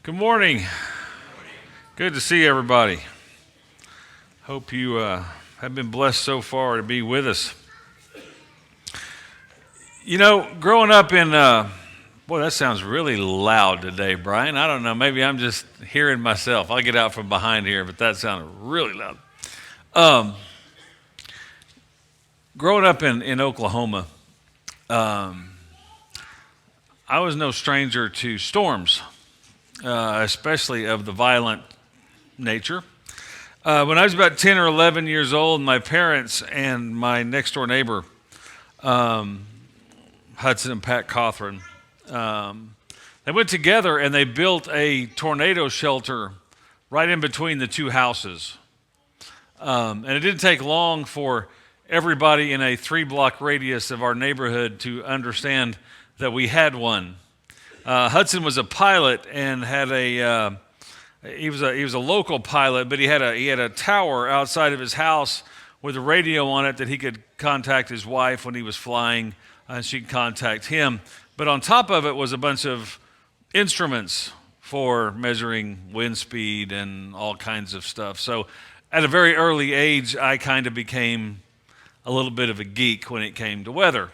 Good morning. Good to see everybody. Hope you have been blessed so far to be with us. You know, growing up in, boy, that sounds really loud today, Brian. I don't know. Maybe I'm just hearing myself. I'll get out from behind here, but that sounded really loud. Um, Growing up in Oklahoma, um, I was no stranger to storms, especially of the violent nature. When I was about 10 or 11 years old, my parents and my next door neighbor, um, Hudson and Pat Cawthron, they went together and they built a tornado shelter right in between the two houses. And it didn't take long for everybody in a 3 block radius of our neighborhood to understand that we had one. Hudson was a pilot and had he was a local pilot, but he had a tower outside of his house with a radio on it that he could contact his wife when he was flying, and she could contact him. But on top of it was a bunch of instruments for measuring wind speed and all kinds of stuff. So at a very early age, I kind of became a little bit of a geek when it came to weather.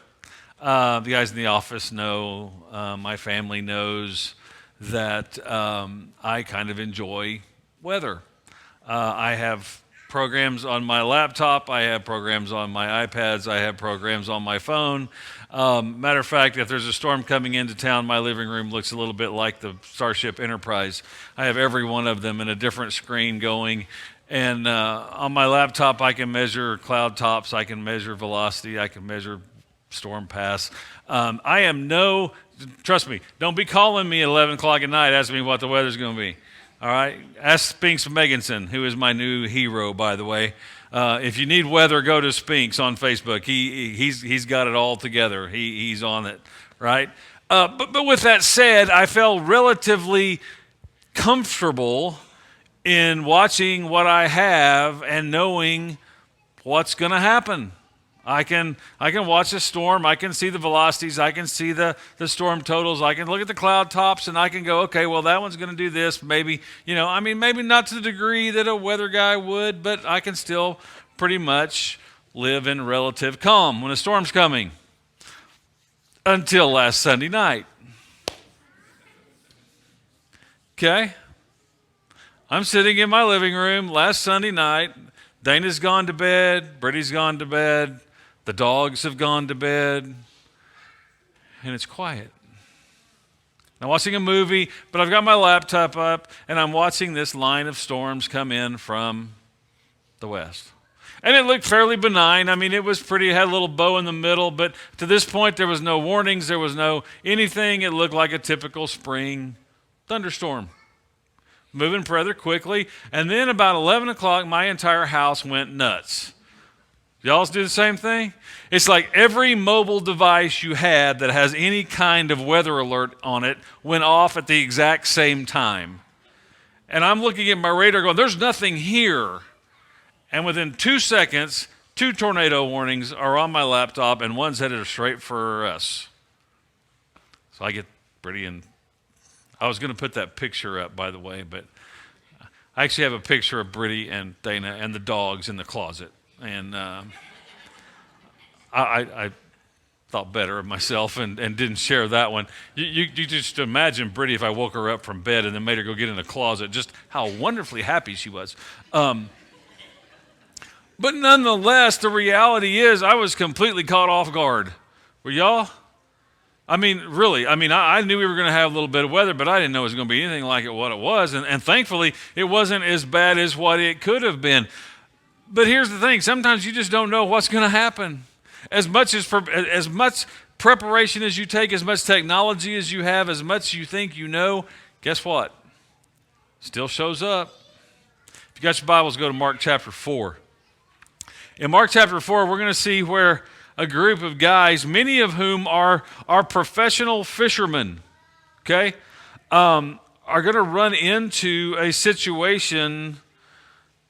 The guys in the office know, my family knows that I kind of enjoy weather. I have programs on my laptop, I have programs on my iPads, I have programs on my phone. Matter of fact, if there's a storm coming into town, my living room looks a little bit like the Starship Enterprise. I have every one of them in a different screen going. And on my laptop, I can measure cloud tops, I can measure velocity, I can measure storm pass. Trust me, don't be calling me at 11 o'clock at night asking me what the weather's going to be. All right? Ask Spinks Meganson, who is my new hero, by the way. If you need weather, go to Spinks on Facebook. He's got it all together. He's on it, right? But with that said, I felt relatively comfortable in watching what I have and knowing what's going to happen. I can watch a storm, I can see the velocities, I can see the storm totals, I can look at the cloud tops, and I can go, okay, well, that one's going to do this, maybe, maybe not to the degree that a weather guy would, but I can still pretty much live in relative calm when a storm's coming. Until last Sunday night. Okay? I'm sitting in my living room last Sunday night. Dana's gone to bed, Brittany's gone to bed, the dogs have gone to bed, and it's quiet. I'm watching a movie, but I've got my laptop up, and I'm watching this line of storms come in from the west. And it looked fairly benign. I mean, it was pretty, it had a little bow in the middle, but to this point, there was no warnings, there was no anything. It looked like a typical spring thunderstorm. Moving rather quickly, and then about 11 o'clock, my entire house went nuts. Y'all do the same thing? It's like every mobile device you had that has any kind of weather alert on it went off at the exact same time. And I'm looking at my radar going, there's nothing here. And within 2 seconds, 2 tornado warnings are on my laptop, and one's headed straight for us. So I get pretty in. I was going to put that picture up, by the way, but I actually have a picture of Brittany and Dana and the dogs in the closet. And I thought better of myself and didn't share that one. You just imagine Brittany if I woke her up from bed and then made her go get in the closet, just how wonderfully happy she was. But nonetheless, the reality is I was completely caught off guard. Were y'all? I mean, really, I knew we were going to have a little bit of weather, but I didn't know it was going to be anything like what it was. And thankfully, it wasn't as bad as what it could have been. But here's the thing. Sometimes you just don't know what's going to happen. As much preparation as you take, as much technology as you have, as much you think you know, guess what? Still shows up. If you got your Bibles, go to Mark chapter 4. In Mark chapter 4, we're going to see where a group of guys, many of whom are professional fishermen, okay, are going to run into a situation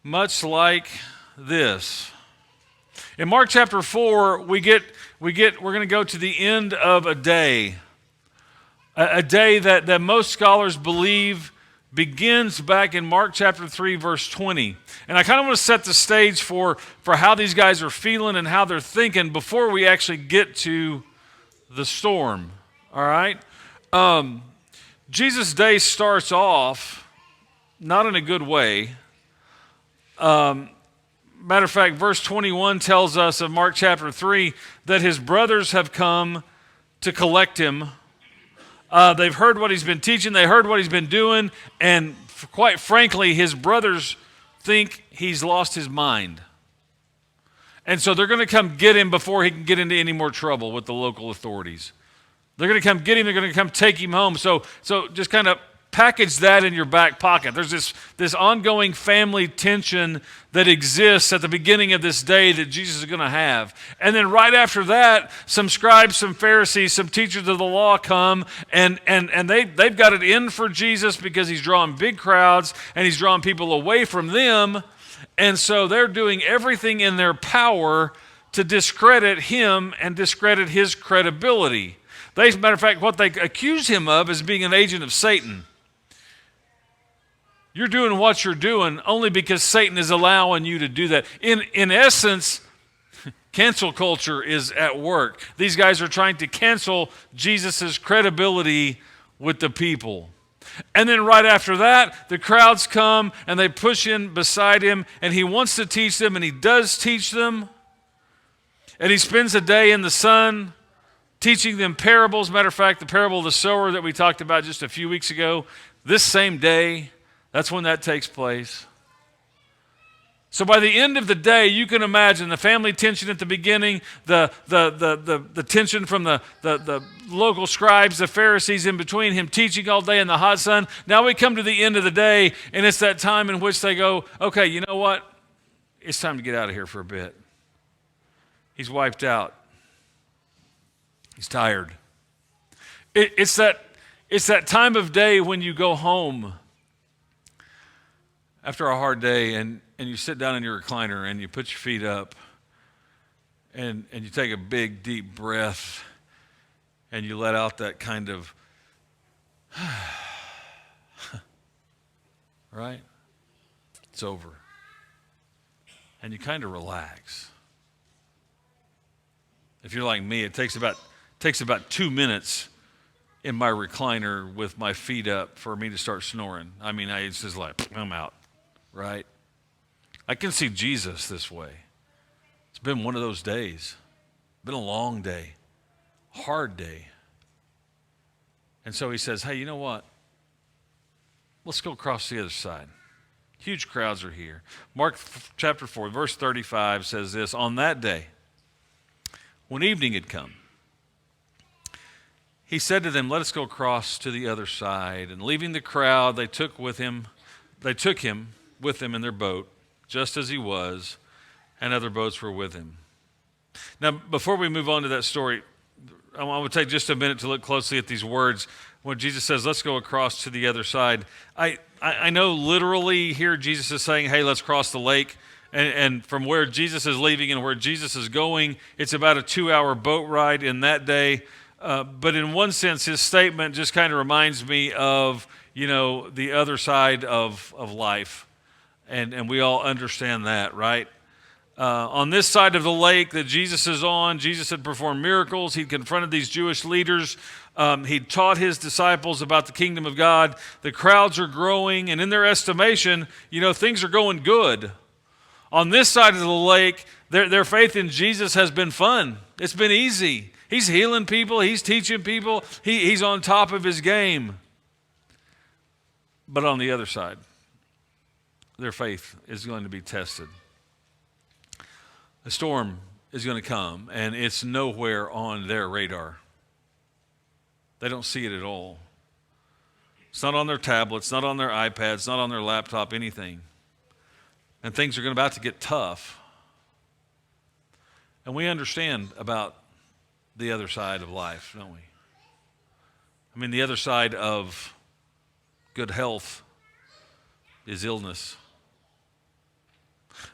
much like this. In Mark chapter 4, we're going to go to the end of a day that most scholars believe begins back in Mark chapter 3, verse 20. And I kind of want to set the stage for how these guys are feeling and how they're thinking before we actually get to the storm. All right? Jesus' day starts off not in a good way. Matter of fact, verse 21 tells us of Mark chapter 3 that his brothers have come to collect him. They've heard what he's been teaching, they heard what he's been doing, and quite frankly, his brothers think he's lost his mind. And so they're going to come get him before he can get into any more trouble with the local authorities. They're going to come get him, they're going to come take him home. So just kind of package that in your back pocket. There's this ongoing family tension that exists at the beginning of this day that Jesus is going to have. And then right after that, some scribes, some Pharisees, some teachers of the law come, and they've got it in for Jesus because he's drawing big crowds and he's drawing people away from them. And so they're doing everything in their power to discredit him and discredit his credibility. As a matter of fact, what they accuse him of is being an agent of Satan. You're doing what you're doing only because Satan is allowing you to do that. In essence, cancel culture is at work. These guys are trying to cancel Jesus' credibility with the people. And then right after that, the crowds come and they push in beside him, and he wants to teach them, and he does teach them. And he spends a day in the sun teaching them parables. Matter of fact, the parable of the sower that we talked about just a few weeks ago, this same day, that's when that takes place. So by the end of the day, you can imagine the family tension at the beginning, the tension from the local scribes, the Pharisees in between, him teaching all day in the hot sun. Now we come to the end of the day, and it's that time in which they go, okay, you know what? It's time to get out of here for a bit. He's wiped out. He's tired. It's that time of day when you go home after a hard day and you sit down in your recliner and you put your feet up and you take a big, deep breath and you let out that kind of, right? It's over. And you kind of relax. If you're like me, it takes about 2 minutes in my recliner with my feet up for me to start snoring. I mean, it's just like, I'm out, right? I can see Jesus this way. It's been one of those days. Been a long day, hard day. And so he says, hey, you know what? Let's go across the other side. Huge crowds are here. Mark chapter 4, verse 35 says this, on that day, when evening had come, he said to them, let us go across to the other side. And leaving the crowd, they took him with them in their boat, just as he was, and other boats were with him. Now, before we move on to that story, I want to take just a minute to look closely at these words. When Jesus says, let's go across to the other side, I know literally here Jesus is saying, hey, let's cross the lake. And from where Jesus is leaving and where Jesus is going, it's about a 2-hour boat ride in that day. But in one sense, his statement just kind of reminds me of, the other side of life. And we all understand that, right? On this side of the lake that Jesus is on, Jesus had performed miracles. He'd confronted these Jewish leaders. He'd taught his disciples about the kingdom of God. The crowds are growing, and in their estimation, things are going good. On this side of the lake, their faith in Jesus has been fun. It's been easy. He's healing people. He's teaching people. He's on top of his game. But on the other side, their faith is going to be tested. A storm is going to come, and it's nowhere on their radar. They don't see it at all. It's not on their tablets, not on their iPads, not on their laptop, anything. And things are about to get tough. And we understand about the other side of life, don't we? I mean, the other side of good health is illness.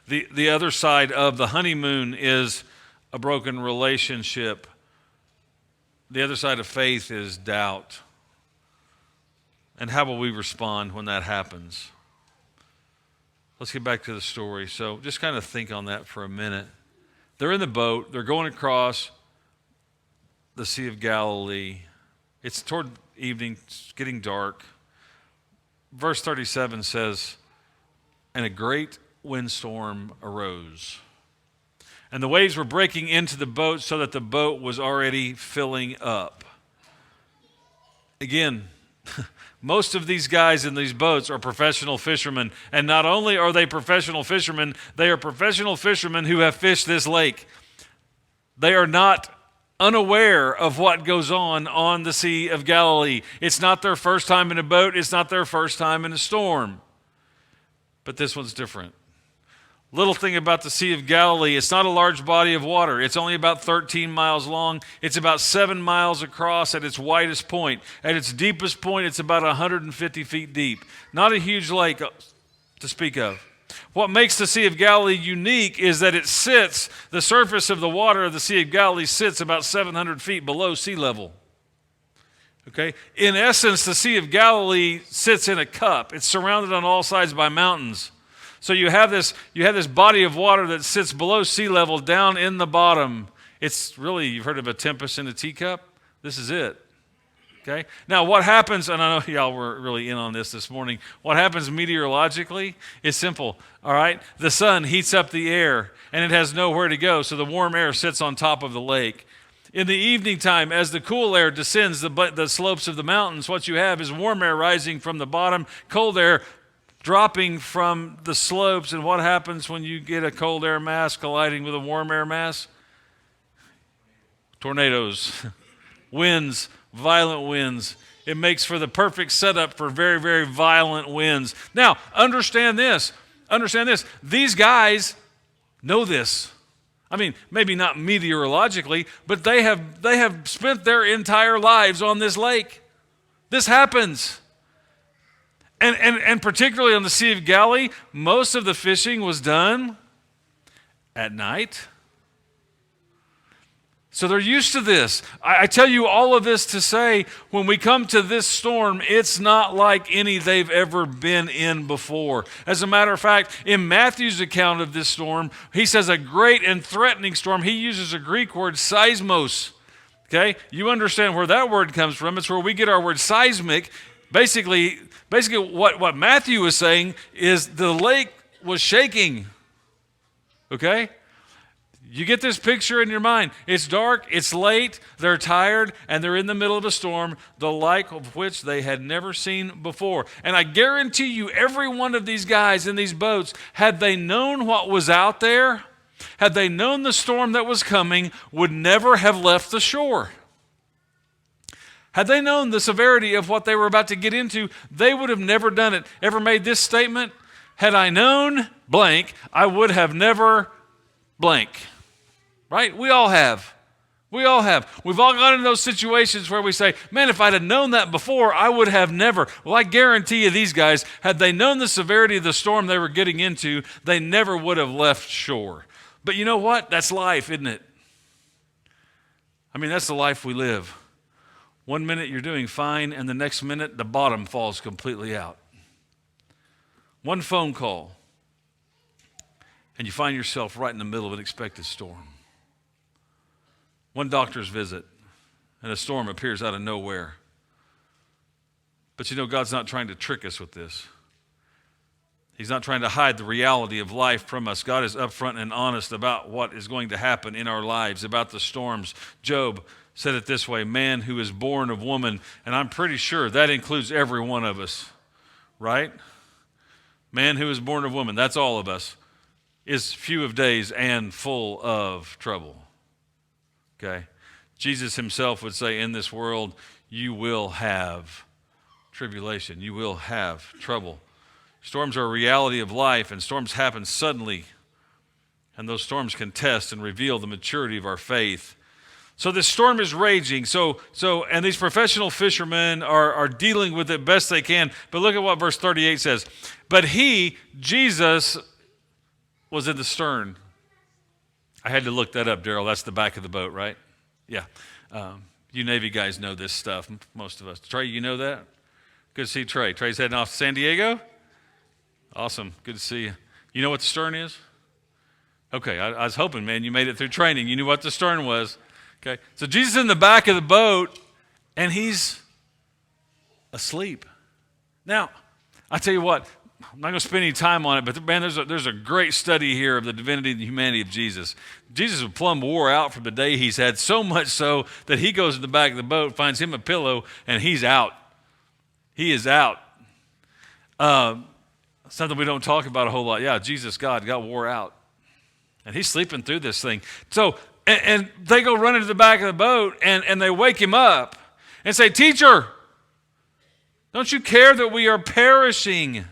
The other side of the honeymoon is a broken relationship. The other side of faith is doubt And how will we respond when that happens? Let's get back to the story. So just kind of think on that for a minute. They're in the boat. They're going across the Sea of Galilee. It's toward evening. It's getting dark. Verse 37 says, and a great windstorm arose. And the waves were breaking into the boat so that the boat was already filling up. Again, most of these guys in these boats are professional fishermen. And not only are they professional fishermen, they are professional fishermen who have fished this lake. They are not unaware of what goes on the Sea of Galilee. It's not their first time in a boat. It's not their first time in a storm. But this one's different. Little thing about the Sea of Galilee, it's not a large body of water. It's only about 13 miles long. It's about 7 miles across at its widest point. At its deepest point, it's about 150 feet deep. Not a huge lake to speak of. What makes the Sea of Galilee unique is that the surface of the water of the Sea of Galilee sits about 700 feet below sea level. Okay? In essence, the Sea of Galilee sits in a cup. It's surrounded on all sides by mountains. So you have this body of water that sits below sea level down in the bottom. It's really, you've heard of a tempest in a teacup? This is it. Okay? Now what happens, and I know y'all were really in on this morning, what happens meteorologically is simple, all right? The sun heats up the air and it has nowhere to go, so the warm air sits on top of the lake. In the evening time, as the cool air descends the slopes of the mountains, what you have is warm air rising from the bottom, cold air dropping from the slopes. And what happens when you get a cold air mass colliding with a warm air mass? Tornadoes, winds, violent winds. It makes for the perfect setup for very, very violent winds. Now, understand this. These guys know this. I mean, maybe not meteorologically, but they have spent their entire lives on this lake. This happens. And particularly on the Sea of Galilee, most of the fishing was done at night. So they're used to this. I tell you all of this to say, when we come to this storm, it's not like any they've ever been in before. As a matter of fact, in Matthew's account of this storm, he says a great and threatening storm. He uses a Greek word, seismos. Okay? You understand where that word comes from. It's where we get our word seismic. Basically, what Matthew is saying is the lake was shaking. Okay? You get this picture in your mind. It's dark, it's late, they're tired, and they're in the middle of a storm, the like of which they had never seen before. And I guarantee you, every one of these guys in these boats, had they known what was out there, had they known the storm that was coming, would never have left the shore. Had they known the severity of what they were about to get into, they would have never done it. Ever made this statement? Had I known blank, I would have never blank. Right? We all have. We've all got into those situations where we say, man, if I'd have known that before, I would have never. Well, I guarantee you these guys, had they known the severity of the storm they were getting into, they never would have left shore. But you know what? That's life, isn't it? I mean, that's the life we live. One minute you're doing fine, and the next minute the bottom falls completely out. One phone call, and you find yourself right in the middle of an expected storm. One doctor's visit, and a storm appears out of nowhere. But you know, God's not trying to trick us with this. He's not trying to hide the reality of life from us. God is upfront and honest about what is going to happen in our lives, about the storms. Job said it this way, man who is born of woman, and I'm pretty sure that includes every one of us, right? Man who is born of woman, that's all of us, is few of days and full of trouble. Okay? Jesus himself would say, in this world, you will have tribulation. You will have trouble. Storms are a reality of life, and storms happen suddenly. And those storms can test and reveal the maturity of our faith. So this storm is raging. And these professional fishermen are dealing with it best they can. But look at what verse 38 says. But he, Jesus, was in the stern. I had to look that up, Daryl. That's the back of the boat, right? Yeah. You Navy guys know this stuff, most of us. Trey, you know that? Good to see Trey. Trey's heading off to San Diego? Awesome. Good to see you. You know what the stern is? Okay, I was hoping, man, you made it through training. You knew what the stern was. Okay, so Jesus is in the back of the boat, and he's asleep. Now, I tell you what, I'm not going to spend any time on it, but man, there's a great study here of the divinity and the humanity of Jesus. Jesus was plumb wore out from the day he's had, so much so that he goes in the back of the boat, finds him a pillow, and he's out. He is out. Something we don't talk about a whole lot. Yeah, Jesus, God, got wore out. And he's sleeping through this thing. So, and they go running to the back of the boat, and they wake him up and say, "Teacher, don't you care that we are perishing?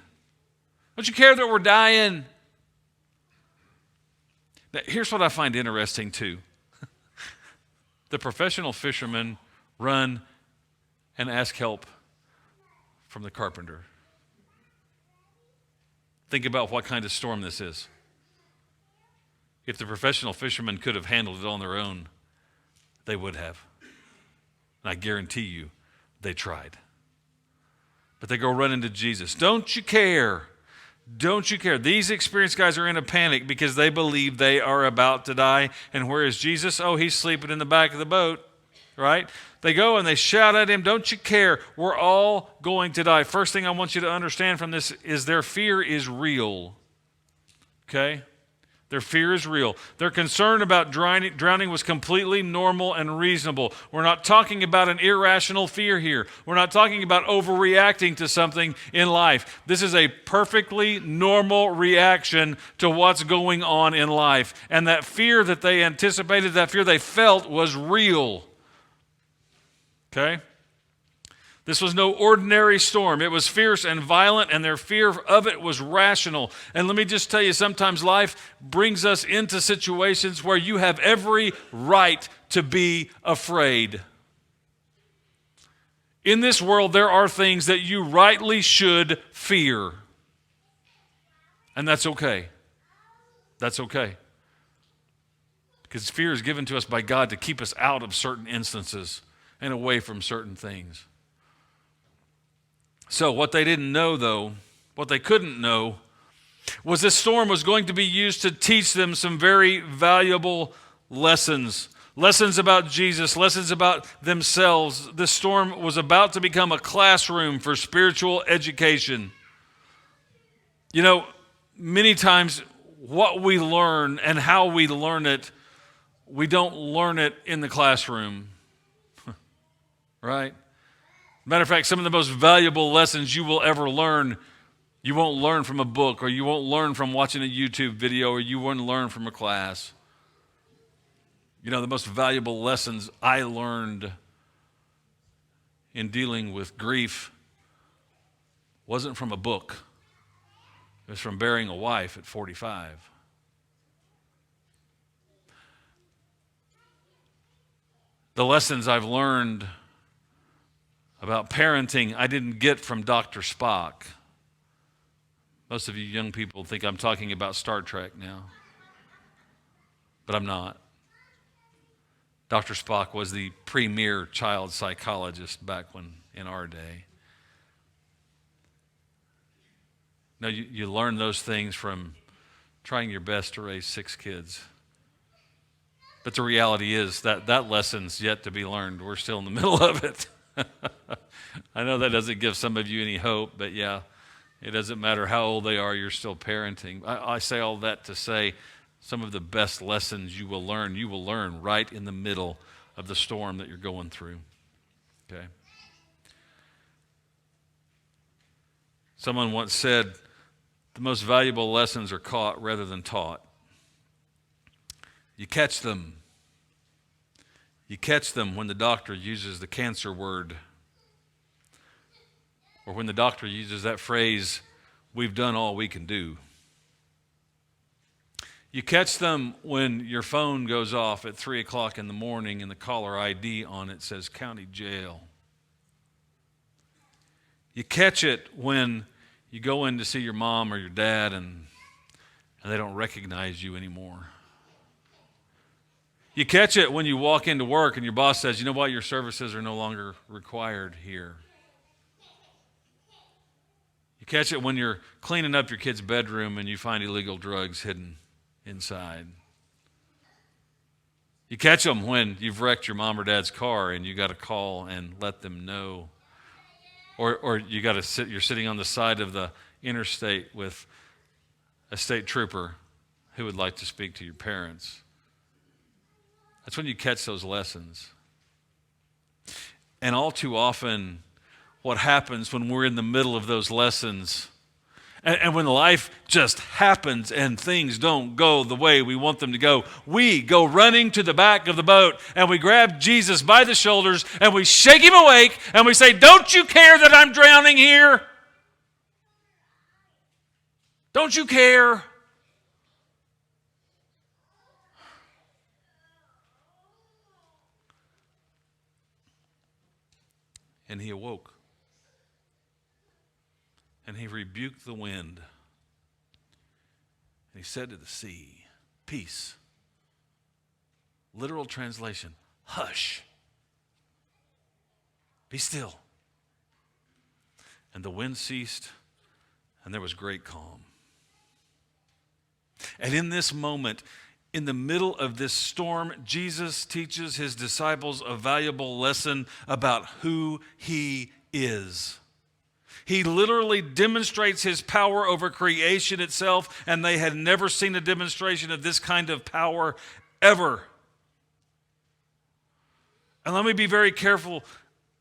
Don't you care that we're dying?" Now, here's what I find interesting, too. The professional fishermen run and ask help from the carpenter. Think about what kind of storm this is. If the professional fishermen could have handled it on their own, they would have. And I guarantee you, they tried. But they go running to Jesus. Don't you care? Don't you care? These experienced guys are in a panic because they believe they are about to die. And where is Jesus? Oh, he's sleeping in the back of the boat, right? They go and they shout at him, "Don't you care? We're all going to die." First thing I want you to understand from this is their fear is real. Okay? Their fear is real. Their concern about drowning was completely normal and reasonable. We're not talking about an irrational fear here. We're not talking about overreacting to something in life. This is a perfectly normal reaction to what's going on in life. And that fear that they anticipated, that fear they felt was real. Okay? This was no ordinary storm. It was fierce and violent, and their fear of it was rational. And let me just tell you, sometimes life brings us into situations where you have every right to be afraid. In this world, there are things that you rightly should fear. And that's okay. That's okay. Because fear is given to us by God to keep us out of certain instances and away from certain things. So what they didn't know, though, what they couldn't know, was this storm was going to be used to teach them some very valuable lessons. Lessons about Jesus, lessons about themselves. This storm was about to become a classroom for spiritual education. You know, many times what we learn and how we learn it, we don't learn it in the classroom. Right? Matter of fact, some of the most valuable lessons you will ever learn, you won't learn from a book, or you won't learn from watching a YouTube video, or you won't learn from a class. You know, the most valuable lessons I learned in dealing with grief wasn't from a book. It was from burying a wife at 45. The lessons I've learned about parenting I didn't get from Dr. Spock. Most of you young people think I'm talking about Star Trek now, but I'm not. Dr. Spock was the premier child psychologist back when in our day. Now, you learn those things from trying your best to raise 6 kids. But the reality is that lesson's yet to be learned. We're still in the middle of it. I know that doesn't give some of you any hope, but yeah, it doesn't matter how old they are, you're still parenting. I say all that to say some of the best lessons you will learn right in the middle of the storm that you're going through. Okay? Someone once said, the most valuable lessons are caught rather than taught. You catch them. You catch them when the doctor uses the cancer word, or when the doctor uses that phrase, "We've done all we can do." You catch them when your phone goes off at 3 o'clock in the morning and the caller ID on it says county jail. You catch it when you go in to see your mom or your dad and they don't recognize you anymore. You catch it when you walk into work and your boss says, "You know what, your services are no longer required here." catch it when you're cleaning up your kid's bedroom and you find illegal drugs hidden inside. You catch them when you've wrecked your mom or dad's car and you got to call and let them know. Or you're sitting on the side of the interstate with a state trooper who would like to speak to your parents. That's when you catch those lessons. And all too often, what happens when we're in the middle of those lessons, and when life just happens and things don't go the way we want them to go, we go running to the back of the boat and we grab Jesus by the shoulders and we shake him awake and we say, "Don't you care that I'm drowning here? Don't you care?" And he awoke. And he rebuked the wind. And he said to the sea, "Peace." Literal translation, hush. Be still. And the wind ceased, and there was great calm. And in this moment, in the middle of this storm, Jesus teaches his disciples a valuable lesson about who he is. He literally demonstrates his power over creation itself, and they had never seen a demonstration of this kind of power ever. And let me be very careful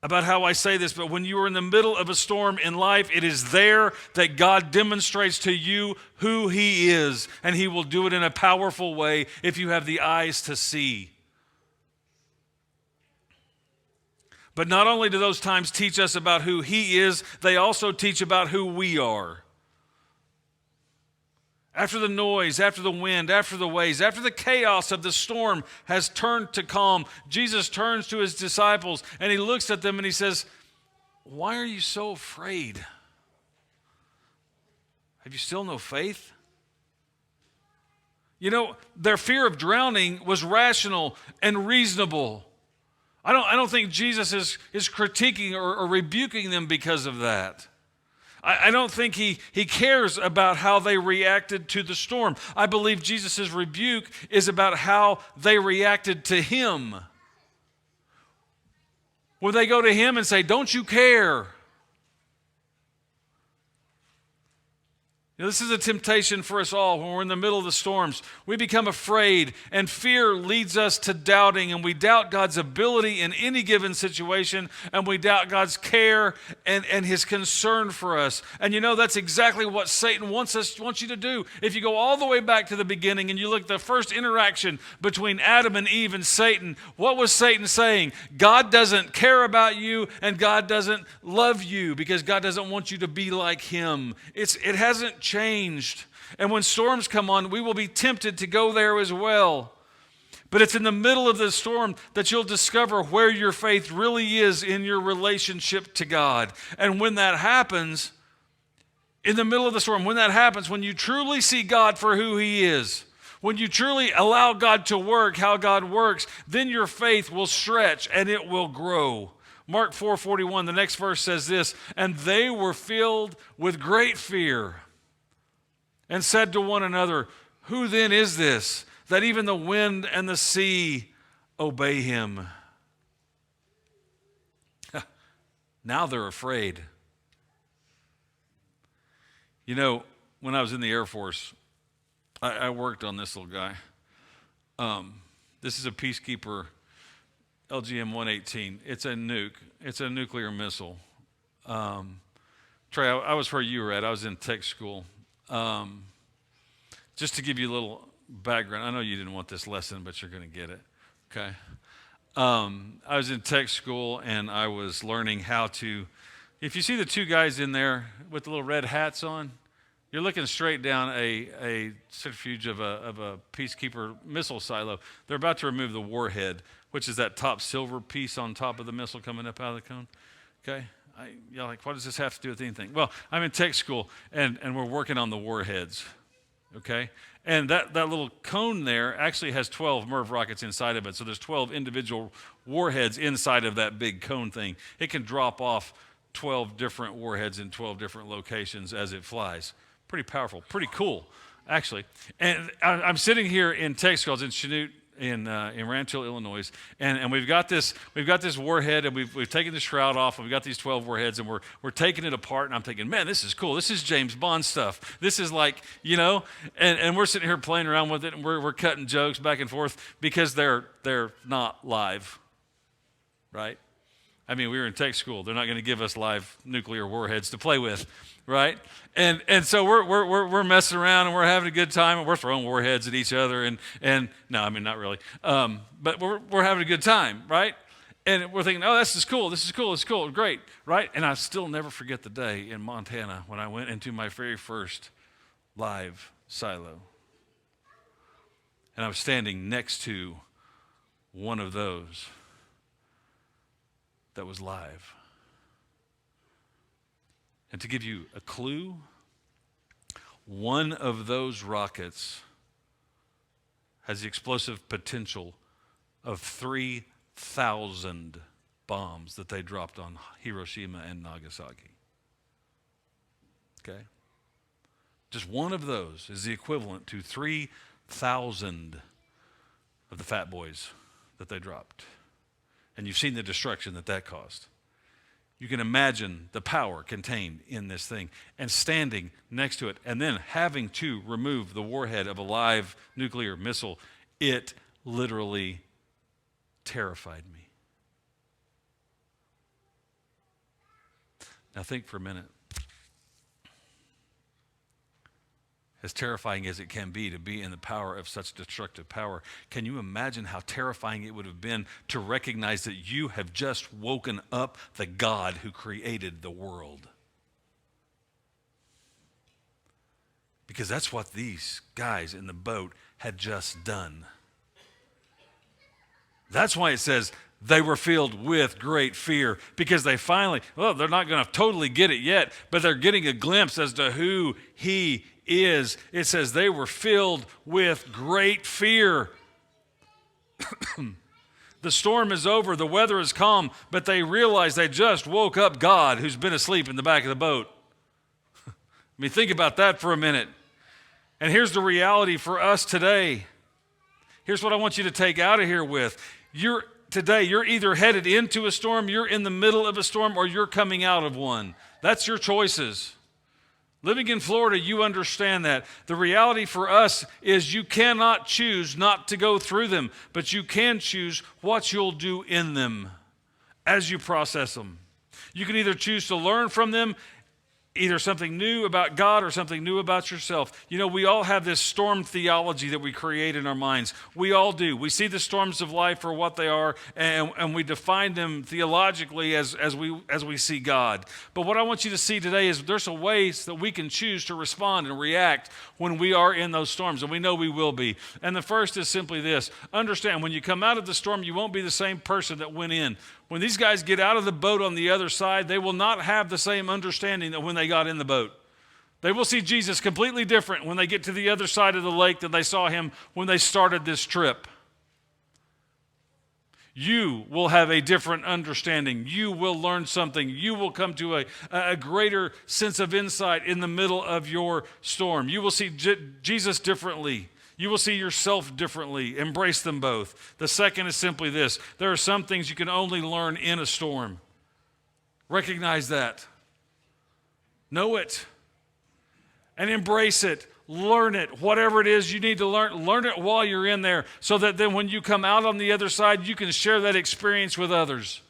about how I say this, but when you are in the middle of a storm in life, it is there that God demonstrates to you who he is, and he will do it in a powerful way if you have the eyes to see. But not only do those times teach us about who he is, they also teach about who we are. After the noise, after the wind, after the waves, after the chaos of the storm has turned to calm, Jesus turns to his disciples and he looks at them and he says, "Why are you so afraid? Have you still no faith?" You know, their fear of drowning was rational and reasonable. I don't think Jesus is critiquing or rebuking them because of that. I don't think he cares about how they reacted to the storm. I believe Jesus' rebuke is about how they reacted to him. When they go to him and say, "Don't you care?" You know, this is a temptation for us all when we're in the middle of the storms. We become afraid, and fear leads us to doubting, and we doubt God's ability in any given situation, and we doubt God's care and his concern for us. And you know, that's exactly what Satan wants you to do. If you go all the way back to the beginning and you look at the first interaction between Adam and Eve and Satan, what was Satan saying? God doesn't care about you, and God doesn't love you because God doesn't want you to be like him. It hasn't changed. And when storms come on, we will be tempted to go there as well. But it's in the middle of the storm that you'll discover where your faith really is in your relationship to God. And when that happens, in the middle of the storm, when that happens, when you truly see God for who he is, when you truly allow God to work how God works, then your faith will stretch and it will grow. Mark 4:41, the next verse says this, "And they were filled with great fear and said to one another, 'Who then is this, that even the wind and the sea obey him?'" Now they're afraid. You know, when I was in the Air Force, I worked on this little guy. This is a Peacekeeper LGM-118. It's a nuke. It's a nuclear missile. Trey, I was where you were at. I was in tech school. Just to give you a little background, I know you didn't want this lesson, but you're going to get it, okay? I was in tech school, and I was learning how to, if you see the two guys in there with the little red hats on, you're looking straight down a centrifuge of a Peacekeeper missile silo. They're about to remove the warhead, which is that top silver piece on top of the missile coming up out of the cone, okay? You're like, what does this have to do with anything? Well, I'm in tech school, and we're working on the warheads, okay? And that little cone there actually has 12 MIRV rockets inside of it, so there's 12 individual warheads inside of that big cone thing. It can drop off 12 different warheads in 12 different locations as it flies. Pretty powerful, pretty cool, actually. And I'm sitting here in Texas, in Chanute, in Rancho, Illinois, and we've got this warhead, and we've taken the shroud off, and we've got these 12 warheads, and we're taking it apart, and I'm thinking, man, this is cool. This is James Bond stuff. This is like, and we're sitting here playing around with it, and we're cutting jokes back and forth because they're not live, right? I mean, we were in tech school. They're not going to give us live nuclear warheads to play with, right? And so we're messing around and we're having a good time and we're throwing warheads at each other and no, I mean not really, but we're having a good time, right? And we're thinking, oh, this is cool, great, right? And I still never forget the day in Montana when I went into my very first live silo, and I was standing next to one of those that was live. And to give you a clue, one of those rockets has the explosive potential of 3,000 bombs that they dropped on Hiroshima and Nagasaki. Okay? Just one of those is the equivalent to 3,000 of the Fat Boys that they dropped. And you've seen the destruction that caused. You can imagine the power contained in this thing, and standing next to it and then having to remove the warhead of a live nuclear missile. It literally terrified me. Now think for a minute. As terrifying as it can be to be in the power of such destructive power, can you imagine how terrifying it would have been to recognize that you have just woken up the God who created the world? Because that's what these guys in the boat had just done. That's why it says they were filled with great fear, because they finally, well, they're not going to totally get it yet, but they're getting a glimpse as to who he is. It says they were filled with great fear. The storm is over, the weather is calm, but they realize they just woke up God who's been asleep in the back of the boat. I mean, think about that for a minute. And here's the reality for us today. Here's what I want you to take out of here with. Today, you're either headed into a storm, you're in the middle of a storm, or you're coming out of one. That's your choices. Living in Florida, you understand that. The reality for us is you cannot choose not to go through them, but you can choose what you'll do in them as you process them. You can either choose to learn from them, either something new about God or something new about yourself. You know, we all have this storm theology that we create in our minds. We all do. We see the storms of life for what they are, and we define them theologically as we see God. But what I want you to see today is there's a ways that we can choose to respond and react when we are in those storms, and we know we will be. And the first is simply this. Understand, when you come out of the storm, you won't be the same person that went in. When these guys get out of the boat on the other side, they will not have the same understanding that when they got in the boat. They will see Jesus completely different when they get to the other side of the lake than they saw him when they started this trip. You will have a different understanding. You will learn something. You will come to a greater sense of insight in the middle of your storm. You will see Jesus differently. You will see yourself differently. Embrace them both. The second is simply this. There are some things you can only learn in a storm. Recognize that. Know it. And embrace it. Learn it. Whatever it is you need to learn it while you're in there, so that then when you come out on the other side, you can share that experience with others.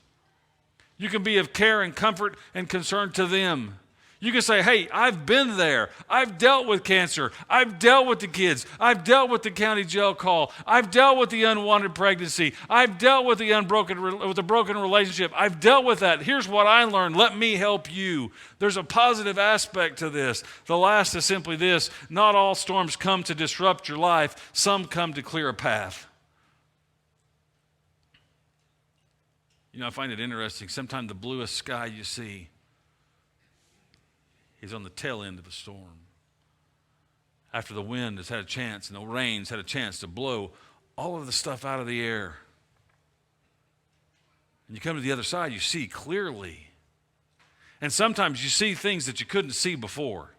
You can be of care and comfort and concern to them. You can say, hey, I've been there. I've dealt with cancer. I've dealt with the kids. I've dealt with the county jail call. I've dealt with the unwanted pregnancy. I've dealt with the broken relationship. I've dealt with that. Here's what I learned. Let me help you. There's a positive aspect to this. The last is simply this. Not all storms come to disrupt your life. Some come to clear a path. You know, I find it interesting. Sometimes the bluest sky you see is on the tail end of a storm. After the wind has had a chance and the rain's had a chance to blow all of the stuff out of the air. And you come to the other side, you see clearly. And sometimes you see things that you couldn't see before.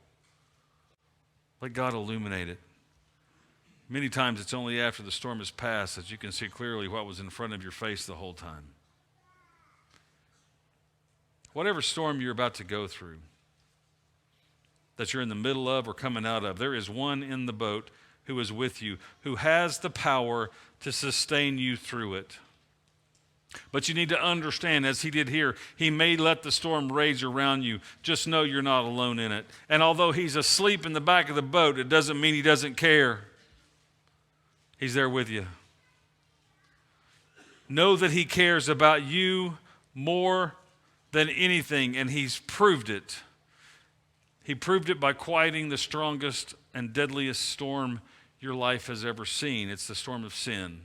Let God illuminate it. Many times it's only after the storm has passed that you can see clearly what was in front of your face the whole time. Whatever storm you're about to go through, that you're in the middle of or coming out of, there is one in the boat who is with you, who has the power to sustain you through it. But you need to understand, as he did here, he may let the storm rage around you. Just know you're not alone in it. And although he's asleep in the back of the boat, it doesn't mean he doesn't care. He's there with you. Know that he cares about you more than anything, and he's proved it. He proved it by quieting the strongest and deadliest storm your life has ever seen. It's the storm of sin.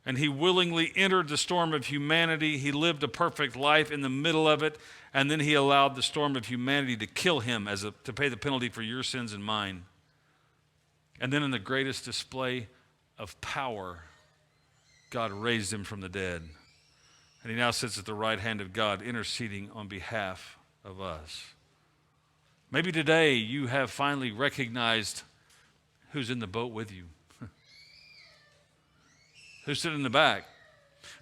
And he willingly entered the storm of humanity. He lived a perfect life in the middle of it, and then he allowed the storm of humanity to kill him to pay the penalty for your sins and mine. And then in the greatest display of power, God raised him from the dead. And he now sits at the right hand of God, interceding on behalf of us. Maybe today you have finally recognized who's in the boat with you. Who's sitting in the back.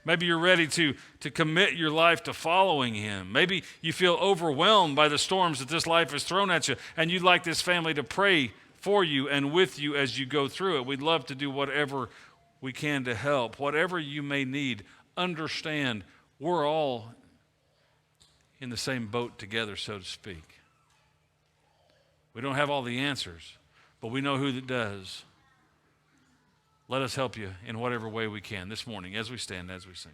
Maybe you're ready to commit your life to following him. Maybe you feel overwhelmed by the storms that this life has thrown at you, and you'd like this family to pray for you and with you as you go through it. We'd love to do whatever we can to help. Whatever you may need, understand we're all in the same boat together, so to speak. We don't have all the answers, but we know who that does. Let us help you in whatever way we can this morning as we stand, as we sing.